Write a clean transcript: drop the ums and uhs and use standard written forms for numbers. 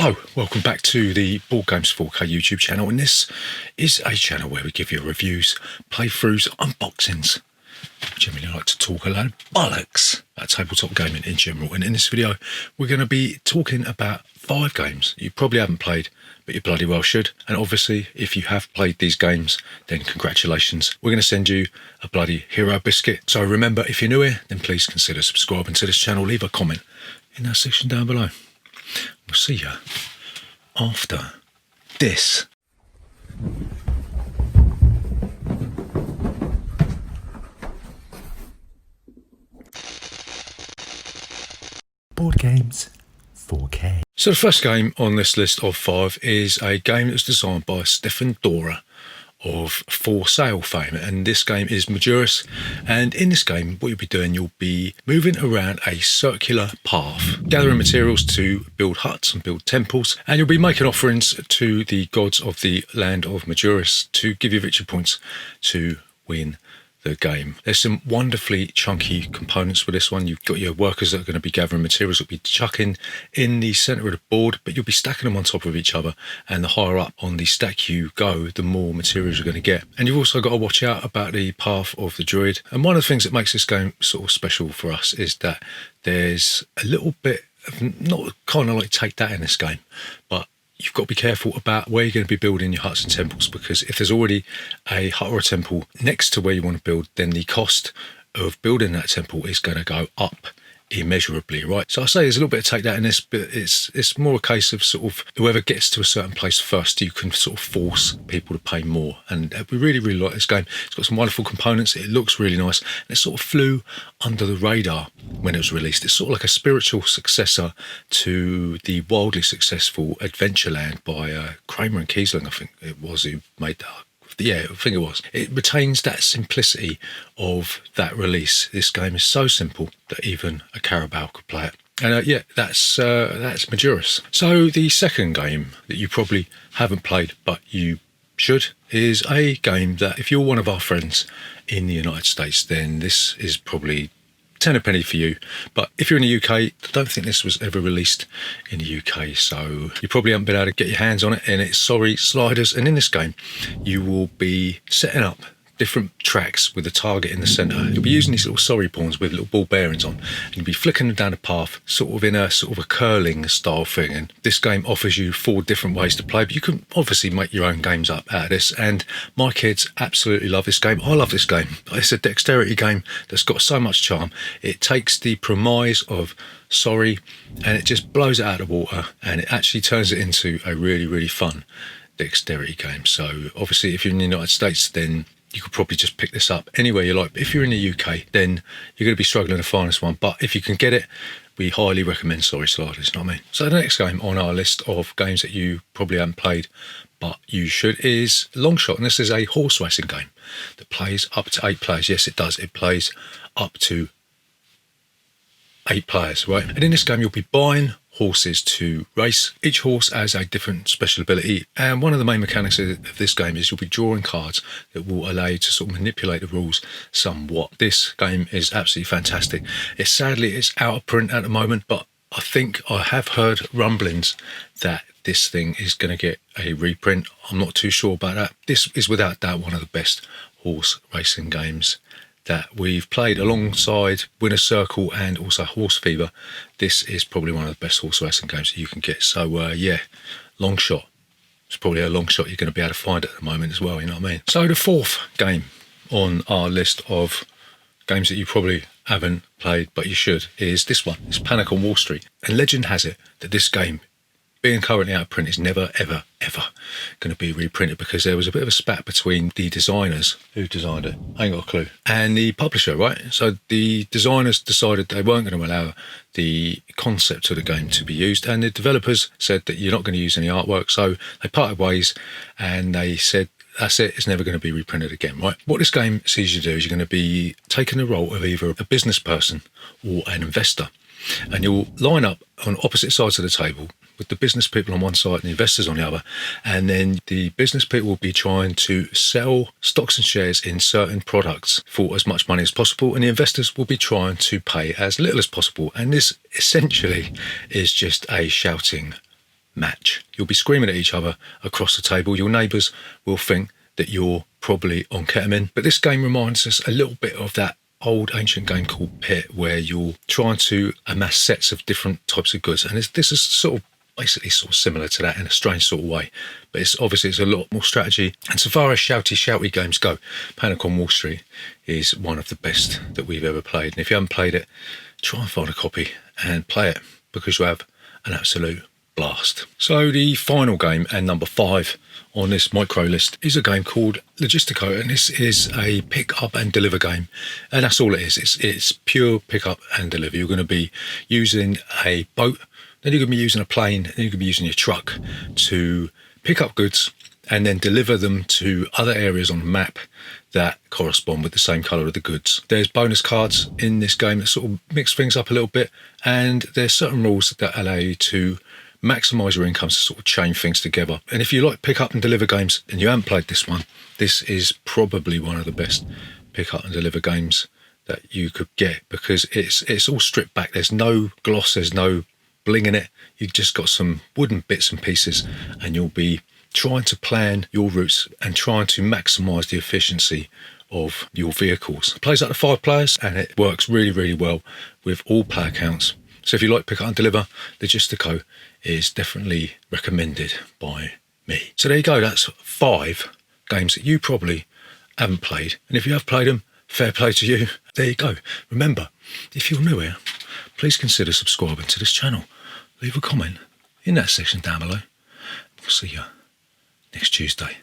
Hello, welcome back to the Boardgames 4K YouTube channel, and this is a channel where we give you reviews, playthroughs, unboxings. We generally like to talk a lot of bollocks about tabletop gaming in general, and in this video we're going to be talking about 5 games you probably haven't played but you bloody well should. And obviously if you have played these games, then congratulations, we're going to send you a bloody hero biscuit. So remember, if you're new here, then please consider subscribing to this channel, leave a comment in that section down below. We'll see you after this. Boardgames 4K. So the first game on this list of 5 is a game that was designed by Stefan Dora of For Sale fame, and this game is Maduros. And in this game, what you'll be doing, you'll be moving around a circular path, gathering materials to build huts and build temples, and you'll be making offerings to the gods of the land of Maduros to give you victory points to win the game. There's some wonderfully chunky components for this one. You've got your workers that are going to be gathering materials, that will be chucking in the center of the board, but you'll be stacking them on top of each other, and the higher up on the stack you go, the more materials you're going to get. And you've also got to watch out about the path of the druid. And one of the things that makes this game sort of special for us is that there's a little bit of, not kind of like take that in this game, but you've got to be careful about where you're going to be building your huts and temples, because if there's already a hut or a temple next to where you want to build, then the cost of building that temple is going to go up immeasurably, right? So I say there's a little bit of take that in this, but it's more a case of sort of whoever gets to a certain place first, you can sort of force people to pay more. And we really like this game. It's got some wonderful components, it looks really nice, and it sort of flew under the radar when it was released. It's sort of like a spiritual successor to the wildly successful Adventureland by Kramer and Kiesling, I think it was, who made that. Yeah, I think it was. It retains that simplicity of that release. This game is so simple that even a Carabao could play it. And yeah, that's Maduros. So the second game that you probably haven't played but you should is a game that if you're one of our friends in the United States, then this is probably 10 a penny for you. But if you're in the UK, I don't think this was ever released in the UK, so you probably haven't been able to get your hands on it. And it's Sorry Sliders. And in this game, you will be setting up different tracks with a target in the centre. You'll be using these little sorry pawns with little ball bearings on, and you'll be flicking them down a path, sort of in a curling style thing. And this game offers you 4 different ways to play, but you can obviously make your own games up out of this. And my kids absolutely love this game. I love this game. It's a dexterity game that's got so much charm. It takes the premise of sorry and it just blows it out of the water, and it actually turns it into a really fun dexterity game. So obviously if you're in the United States, then you could probably just pick this up anywhere you like. But if you're in the UK, then you're going to be struggling to find this one. But if you can get it, we highly recommend Sorry Sliders, you know what I mean? So the next game on our list of games that you probably haven't played but you should is Longshot. And this is a horse racing game that plays up to 8 players. Yes, it does. It plays up to 8 players, right? And in this game, you'll be buying horses to race. Each horse has a different special ability, and one of the main mechanics of this game is you'll be drawing cards that will allow you to sort of manipulate the rules somewhat. This game is absolutely fantastic. Sadly it's out of print at the moment, but I think I have heard rumblings that this thing is going to get a reprint. I'm not too sure about that. This is without doubt one of the best horse racing games that we've played, alongside Winner's Circle and also Horse Fever. This is probably one of the best horse racing games that you can get. So yeah, Longshot. It's probably a long shot you're going to be able to find at the moment as well, you know what I mean? So the 4th game on our list of games that you probably haven't played but you should is this one. It's Panic on Wall Street. And legend has it that this game, being currently out of print, is never ever going to be reprinted, because there was a bit of a spat between the designers who designed it, I ain't got a clue, and the publisher, right? So the designers decided they weren't going to allow the concept of the game to be used, and the developers said that you're not going to use any artwork. So they parted ways and they said that's it, it's never going to be reprinted again, right? What this game sees you do is you're going to be taking the role of either a business person or an investor, and you'll line up on opposite sides of the table with the business people on one side and the investors on the other. And then the business people will be trying to sell stocks and shares in certain products for as much money as possible, and the investors will be trying to pay as little as possible. And this essentially is just a shouting match. You'll be screaming at each other across the table. Your neighbours will think that you're probably on ketamine. But this game reminds us a little bit of that old ancient game called Pit, where you're trying to amass sets of different types of goods. And this is basically similar to that in a strange sort of way. But it's a lot more strategy. And so far as shouty games go, Panic on Wall Street is one of the best that we've ever played. And if you haven't played it, try and find a copy and play it, because you have an absolute blast. So the final game, and number 5 on this micro list, is a game called Logistico, and this is a pick up and deliver game, and that's all it is. It's pure pick up and deliver. You're going to be using a boat, then you're going to be using a plane, then you're going to be using your truck to pick up goods and then deliver them to other areas on the map that correspond with the same colour of the goods. There's bonus cards in this game that sort of mix things up a little bit, and there's certain rules that allow you to maximise your income to sort of chain things together. And if you like pick up and deliver games and you haven't played this one, this is probably one of the best pick up and deliver games that you could get, because it's all stripped back. There's no gloss, there's no bling in it. You've just got some wooden bits and pieces, and you'll be trying to plan your routes and trying to maximise the efficiency of your vehicles. It plays up to 5 players, and it works really, really well with all player counts. So if you like pick up and deliver, Logistico is definitely recommended by me. So there you go, that's 5 games that you probably haven't played. And if you have played them, fair play to you. There you go. Remember, if you're new here, please consider subscribing to this channel. Leave a comment in that section down below. We'll see you next Tuesday.